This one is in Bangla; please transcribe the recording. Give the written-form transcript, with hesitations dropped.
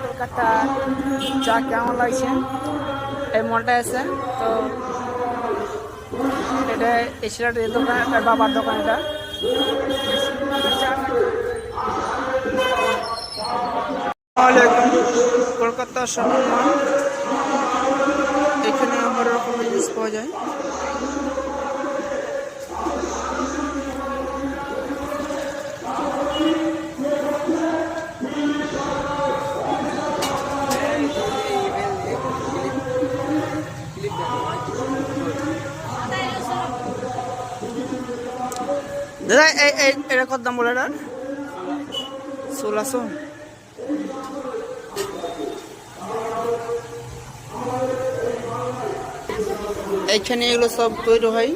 কলকাতা চা কেমন লাগছে? এই মলটা আছে তো এটা এশিয়ার দোকান, একটা বাবার দোকান। এটা কলকাতা শপিং মল, এখানে আমার রকমের জিনিস পাওয়া যায়। দাদা এটা কত দাম বলে? এটা 1600। এইখানে এগুলো সব তৈরি হয়।